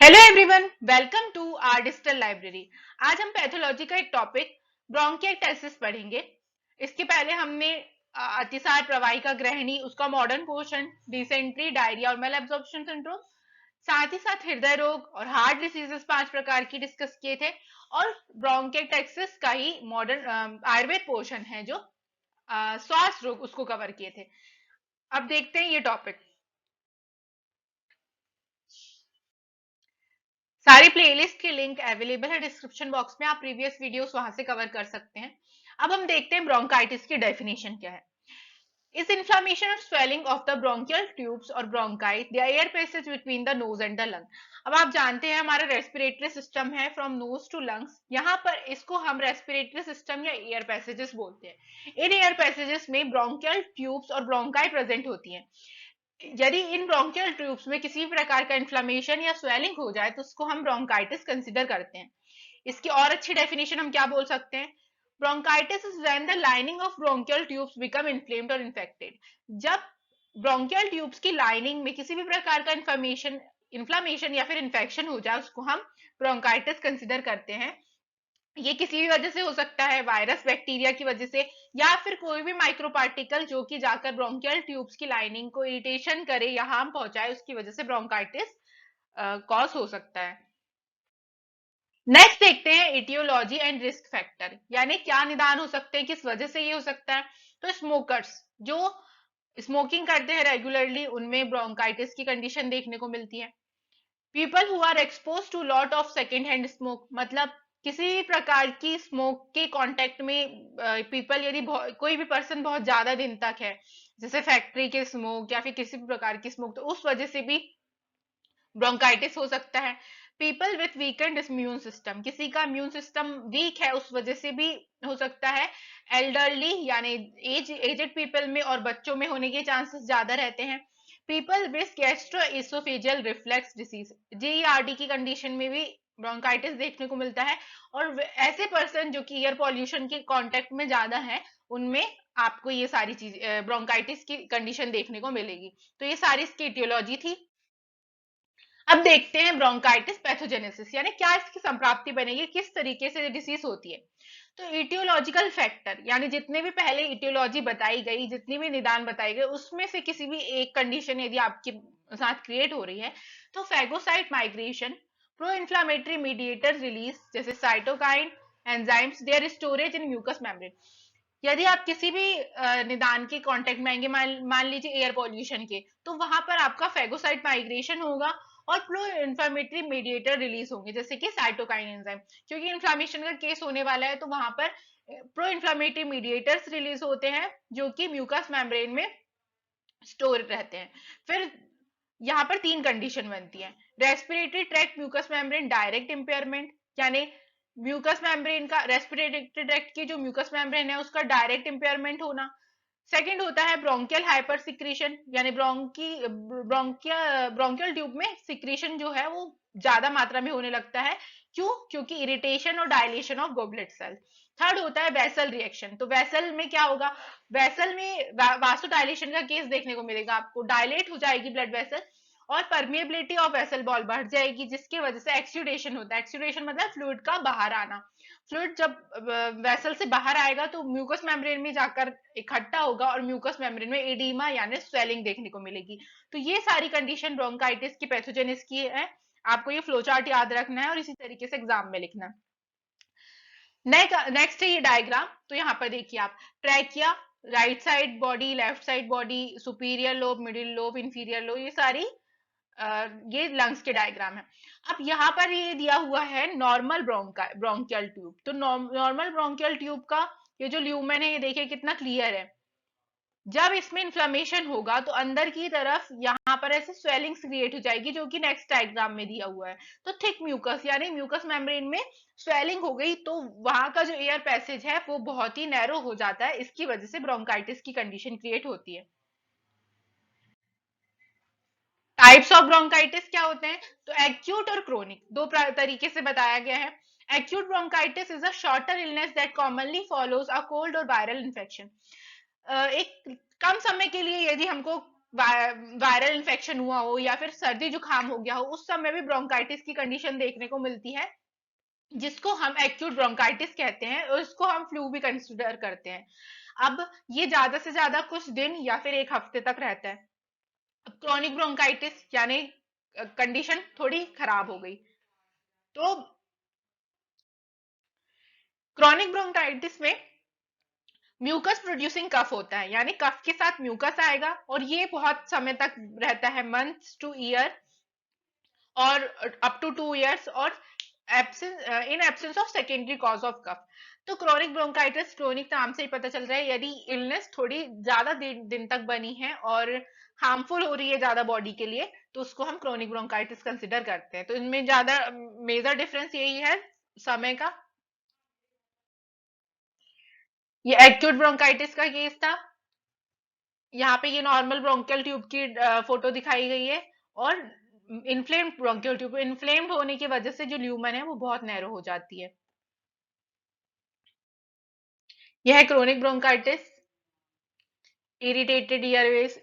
Hello everyone, welcome to our digital library. आज हम pathology का एक टॉपिक ब्रोंकियाइटिस पढ़ेंगे। इसके पहले हमने अतिसार, प्रवाहिका ग्रहणी, उसका मॉडर्न पोर्शन, डिसेंट्री, डायरिया और मेल एब्जॉर्प्शन सिंड्रोम, साथ ही साथ हृदय रोग और हार्ट डिसीजेस 5 प्रकार की डिस्कस किए थे। और ब्रोंकियाइटिस का ही मॉडर्न आयुर्वेद पोर्शन है जो श्वास रोग, उसको कवर किए थे। अब देखते हैं ये टॉपिक। सारी प्लेलिस्ट की लिंक अवेलेबल है डिस्क्रिप्शन बॉक्स में, आप प्रीवियस वीडियोस वहां से कवर कर सकते हैं। अब हम देखते हैं ब्रोंकाइटिस की डेफिनेशन क्या है। इज इन्फ्लामेशन और swelling of the bronchial tubes और bronchi, the air passage between the nose and the lung. अब आप जानते हैं हमारा रेस्पिरेटरी सिस्टम है फ्रॉम नोज टू लंग्स। यहाँ पर इसको हम रेस्पिरेटरी सिस्टम या एयर पैसेजेस बोलते हैं। इन एयर पैसेजेस में ब्रोंकियल ट्यूब्स और ब्रोंकाई प्रेजेंट होती हैं। यदि इन ब्रोंकियल ट्यूब्स में किसी भी प्रकार का इन्फ्लेमेशन या स्वेलिंग हो जाए तो उसको हम ब्रोंकाइटिस कंसिडर करते हैं। इसकी और अच्छी डेफिनेशन हम क्या बोल सकते हैं? Bronchitis is when the lining of bronchial tubes become inflamed और इन्फेक्टेड। जब ब्रोंकियल ट्यूब्स की लाइनिंग में किसी भी प्रकार का इन्फ्लामेशन या फिर इन्फेक्शन हो जाए, उसको हम ब्रोंकाइटिस कंसिडर करते हैं। ये किसी भी वजह से हो सकता है, वायरस, बैक्टीरिया की वजह से, या फिर कोई भी माइक्रो पार्टिकल जो कि जाकर ब्रोंकियल ट्यूब्स की लाइनिंग को इरिटेशन करे या हार्म पहुंचाए, उसकी वजह से ब्रोंकाइटिस कॉज हो सकता है। नेक्स्ट देखते हैं इटियोलॉजी एंड रिस्क फैक्टर, यानी क्या निदान हो सकते हैं, किस वजह से ये हो सकता है। तो स्मोकर्स जो स्मोकिंग करते हैं रेगुलरली, उनमें ब्रोंकाइटिस की कंडीशन देखने को मिलती है। People who are expose to lot of second hand smoke, मतलब किसी भी प्रकार की स्मोक के कांटेक्ट में पीपल, यदि कोई भी पर्सन बहुत ज्यादा दिन तक है, जैसे फैक्ट्री के स्मोक या फिर किसी भी प्रकार की स्मोक, तो उस वजह से भी ब्रोंकाइटिस हो सकता है। People with weekend immune system, किसी का इम्यून सिस्टम वीक है, उस वजह से भी हो सकता है। एल्डरली यानी एजेड पीपल में और बच्चों में होने के चांसेस ज्यादा रहते हैं। People with gastro-oesophageal reflex disease, GERD की कंडीशन में भी ब्रोंकाइटिस देखने को मिलता है। और ऐसे पर्सन जो कि एयर पॉल्यूशन के कांटेक्ट में ज्यादा है, उनमें आपको ये सारी चीज ब्रोंकाइटिस की कंडीशन देखने को मिलेगी। तो ये सारी इसकी इटियोलॉजी थी। अब देखते हैं ब्रोंकाइटिस पैथोजेनेसिस, यानी क्या इसकी संप्राप्ति बनेगी, किस तरीके से डिसीज होती है। तो इटियोलॉजिकल फैक्टर, यानी जितने भी पहले इटियोलॉजी बताई गई, जितनी भी निदान बताई गई, उसमें से किसी भी एक कंडीशन यदि आपके साथ क्रिएट हो रही है, तो phagocyte migration, pro inflammatory mediator release जैसे cytokine, enzymes, their storage in mucous membrane. यदि आप किसी भी निदान के कांटेक्ट में आएंगे, मान लीजिए एयर पॉल्यूशन के, तो वहां पर आपका फेगोसाइट माइग्रेशन होगा और प्रो इन्फ्लामेटरी मीडिएटर रिलीज होंगे जैसे कि साइटोकाइन एंजाइम। क्योंकि इन्फ्लामेशन का केस होने वाला है, तो वहां पर प्रो इन्फ्लामेटरी मीडिएटर्स रिलीज होते हैं जो कि म्यूकस मेम्ब्रेन में स्टोर रहते हैं। फिर यहाँ पर तीन कंडीशन बनती है। Respiratory tract mucus membrane direct impairment, यानी म्यूकस मेम्ब्रेन का, रेस्पिरेटरी ट्रैक्ट की जो म्यूकस मेम्ब्रेन है उसका डायरेक्ट इंपेयरमेंट होना। सेकंड होता है ब्रोंकियल हाइपर सिक्रीशन, यानी ब्रोंकियल ट्यूब में सिक्रीशन जो है वो ज्यादा मात्रा में होने लगता है। क्यों? क्योंकि इरिटेशन और dilation of goblet cell. Third होता है वेसल रिएक्शन। तो वेसल में क्या होगा? वेसल में वासो डायलेशन का केस देखने को मिलेगा आपको, डायलेट हो जाएगी ब्लड वेसल और परमिएबिलिटी ऑफ वेसल वॉल बढ़ जाएगी, जिसकी वजह से एक्सुडेशन होता है। एक्सुडेशन मतलब फ्लूइड का बाहर आना। फ्लूइड जब वेसल से बाहर आएगा तो म्यूकस मेम्ब्रेन में जाकर इकट्ठा होगा और म्यूकस मेम्ब्रेन में एडिमा यानी स्वेलिंग देखने को मिलेगी। तो ये सारी कंडीशन ब्रोंकाइटिस की, पैथोजेनिस की है। आपको ये फ्लो चार्ट याद रखना है और इसी तरीके से एग्जाम में लिखना है। नेक्स्ट है ये डायग्राम। तो यहाँ पर देखिए आप, trachea, right side body, left side body, superior lobe, middle lobe, inferior lobe, ये सारी ये लंग्स के डायग्राम है। अब यहाँ पर ये दिया हुआ है नॉर्मल ब्रोंकियल ट्यूब। तो नॉर्मल ब्रोंकियल ट्यूब का ये जो ल्यूमेन है, ये देखिए कितना क्लियर है। जब इसमें इन्फ्लेमेशन होगा तो अंदर की तरफ यहाँ पर ऐसे स्वेलिंग्स क्रिएट हो जाएगी, जो कि नेक्स्ट डायग्राम में दिया हुआ है। तो थिक म्यूकस, यानी म्यूकस मेम्ब्रेन में स्वेलिंग हो गई, तो वहां का जो एयर पैसेज है वो बहुत ही नैरो हो जाता है। इसकी वजह से ब्रोंकाइटिस की कंडीशन क्रिएट होती है। टाइप्स ऑफ ब्रोंकाइटिस क्या होते हैं? तो एक्यूट और क्रोनिक दो तरीके से बताया गया है। Acute bronchitis is a shorter illness that commonly follows a cold और वायरल इन्फेक्शन। एक कम समय के लिए यदि हमको वायरल इन्फेक्शन हुआ हो या फिर सर्दी जुकाम हो गया हो, उस समय भी ब्रोंकाइटिस की कंडीशन देखने को मिलती है, जिसको हम एक्यूट ब्रोंकाइटिस कहते हैं, और उसको हम फ्लू भी कंसिडर करते हैं। अब ये ज्यादा से ज्यादा कुछ दिन या फिर एक हफ्ते तक रहता है। अब क्रॉनिक ब्रोंकाइटिस यानी कंडीशन थोड़ी खराब हो गई। तो क्रॉनिक ब्रोंकाइटिस में म्यूकस प्रोड्यूसिंग कफ होता है, यानी कफ के साथ म्यूकस आएगा, और ये बहुत समय तक रहता है, मंथ्स टू ईयर और अप टू 2 years, और in absence of secondary cause of cough. तो क्रॉनिक ब्रोंकाइटिस, क्रोनिक नाम से ही पता चल रहा है, यदि इलनेस थोड़ी ज्यादा दिन तक बनी है और हार्मफुल हो रही है ज्यादा बॉडी के लिए, तो उसको हम क्रोनिक ब्रोंकाइटिस कंसिडर करते हैं। तो इनमें ज्यादा मेजर डिफरेंस यही है समय का। ये एक्यूट ब्रोंकाइटिस का केस था। यहाँ पे ये नॉर्मल ब्रोंकियल ट्यूब की फोटो दिखाई गई है, और इन्फ्लेम्ड ब्रोंकियल ट्यूब, इन्फ्लेम्ड होने की वजह से जो ल्यूमन है वो बहुत नैरो हो जाती है। यह है क्रोनिक ब्रोंकाइटिस, इरिटेटेड ईयरवेज।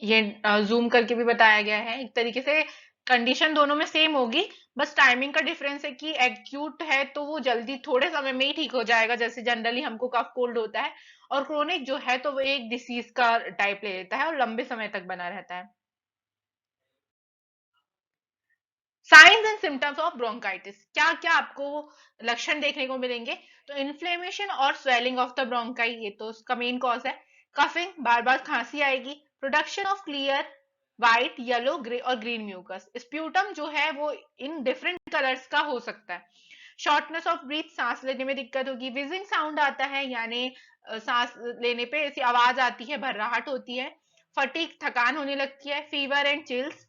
ये जूम करके भी बताया गया है। एक तरीके से कंडीशन दोनों में सेम होगी, बस टाइमिंग का डिफरेंस है कि एक्यूट है तो वो जल्दी थोड़े समय में ही ठीक हो जाएगा, जैसे जनरली हमको कफ कोल्ड होता है, और क्रोनिक जो है तो वो एक डिसीज का टाइप ले लेता है और लंबे समय तक बना रहता है। Science and symptoms of bronchitis, क्या क्या आपको लक्षण देखने को मिलेंगे? तो इन्फ्लेमेशन और स्वेलिंग ऑफ द ब्रोंकाई, ये तो उसका मेन कॉज है। कफिंग, बार बार खांसी आएगी। Production of clear white, yellow, grey और ग्रीन म्यूकस। स्प्यूटम जो है वो इन डिफरेंट कलर्स का हो सकता है। शॉर्टनेस ऑफ ब्रीथ, सांस लेने में दिक्कत होगी। विजिंग साउंड आता है, यानी सांस लेने पे ऐसी आवाज आती है, भर्राहट होती है। फटीग, थकान होने लगती है। फीवर एंड चिल्स,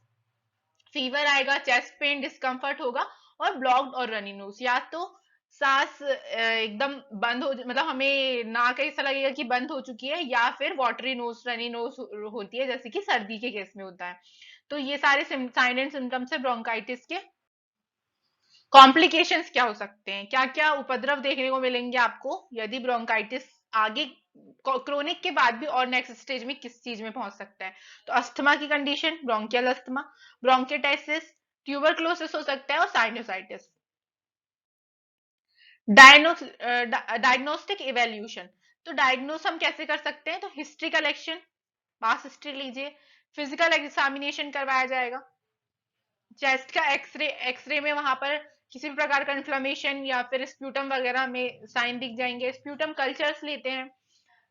फीवर आएगा, चेस्ट पेन, डिस्कम्फर्ट होगा, और ब्लॉक्ड और रनी नोज, या तो सांस एकदम बंद हो, मतलब हमें नाक ऐसा लगेगा कि बंद हो चुकी है, या फिर वाटरी नोज, रनी नोज होती है, जैसे कि सर्दी के केस में होता है। तो ये सारे साइन एंड सिम्टम्स है ब्रोंकाइटिस के। कॉम्प्लिकेशंस क्या हो सकते हैं, क्या क्या उपद्रव देखने को मिलेंगे आपको यदि ब्रोंकाइटिस आगे क्रोनिक के बाद भी और नेक्स्ट स्टेज में किस चीज में पहुंच सकता है? तो अस्थमा की कंडीशन, ब्रोंकियल अस्थमा, ब्रोंकेटाइसिस, ट्यूबरक्लोसिस हो सकता है, और साइनोसाइटिस। डायग्नोस्टिक इवेल्यूशन, तो डायग्नोस हम कैसे कर सकते हैं? तो हिस्ट्री कलेक्शन, मास हिस्ट्री लीजिए। फिजिकल एग्जामिनेशन करवाया जाएगा। चेस्ट का एक्सरे, एक्सरे में वहां पर किसी भी प्रकार का इन्फ्लेमेशन या फिर स्प्यूटम वगैरह में साइन दिख जाएंगे। स्प्यूटम कल्चर्स लेते हैं।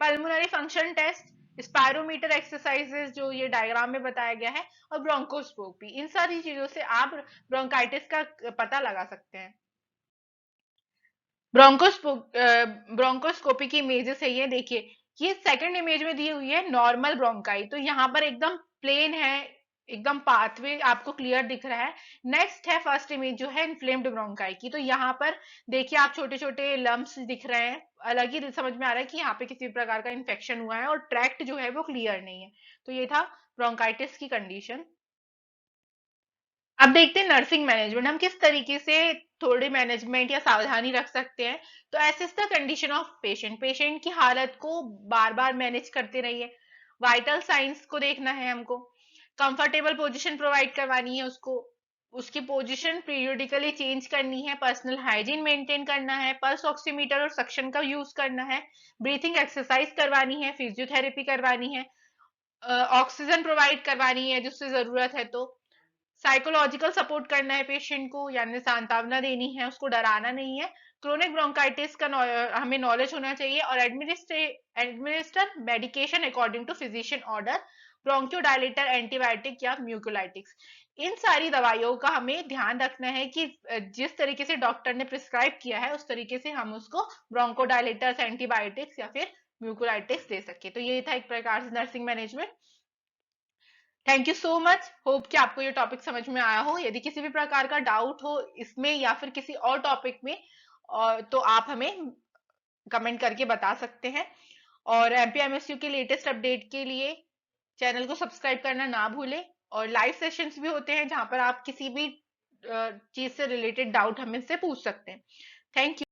Pulmonary function test, spirometer exercises जो ये डायग्राम में बताया गया है, और ब्रोंकोस्कोपी, इन सारी चीजों से आप ब्रोंकाइटिस का पता लगा सकते हैं। ब्रोंकोस्को ब्रोंकोस्कोपी की इमेजेस है ये, देखिए। ये सेकंड इमेज में दी हुई है नॉर्मल ब्रोंकाई, तो यहाँ पर एकदम प्लेन है, एकदम पाथवे आपको क्लियर दिख रहा है। नेक्स्ट है फर्स्ट इमेज जो है इन्फ्लेम्ड ब्रोंकाई की, तो यहाँ पर देखिए आप छोटे छोटे लम्प्स दिख रहे हैं, अलग ही समझ में आ रहा है कि यहाँ पे किसी प्रकार का इन्फेक्शन हुआ है, और ट्रैक्ट जो है वो क्लियर नहीं है। तो ये था ब्रोंकाइटिस की कंडीशन। अब देखते हैं नर्सिंग मैनेजमेंट, हम किस तरीके से थोड़ी मैनेजमेंट या सावधानी रख सकते हैं। तो assess the condition of patient, patient की हालत को बार बार मैनेज करते रहिए। वाइटल साइंस को देखना है हमको। कंफर्टेबल पोजीशन प्रोवाइड करवानी है उसको, उसकी पोजीशन पीरियोडिकली चेंज करनी है। पर्सनल हाइजीन मेंटेन करना है। पल्स ऑक्सीमीटर और सक्शन का यूज करना है। ब्रीथिंग एक्सरसाइज करवानी है। फिजियोथेरेपी करवानी है। ऑक्सीजन प्रोवाइड करवानी है जिससे जरूरत है तो। साइकोलॉजिकल सपोर्ट करना है पेशेंट को, यानी सांत्वना देनी है, उसको डराना नहीं है। क्रोनिक ब्रोंकाइटिस का हमें नॉलेज होना चाहिए, और administer medication according to physician order. Bronchodilator, antibiotic या म्यूकोलाइटिक्स, इन सारी दवाइयों का हमें ध्यान रखना है कि जिस तरीके से डॉक्टर ने प्रिस्क्राइब किया है उस तरीके से हम उसको ब्रोंकोडायलेटर्स, एंटीबायोटिक्स या फिर म्यूकोलाइटिक्स दे सके। तो ये था एक प्रकार से nursing management. Thank you so much, hope कि आपको ये टॉपिक समझ में आया हो। यदि किसी भी प्रकार का डाउट हो इसमें या फिर किसी और टॉपिक में, तो आप हमें कमेंट करके बता सकते हैं। और एमपीएमएसयू के लेटेस्ट अपडेट के लिए चैनल को सब्सक्राइब करना ना भूलें। और लाइव सेशंस भी होते हैं जहां पर आप किसी भी चीज से रिलेटेड डाउट हमें से पूछ सकते हैं। Thank you.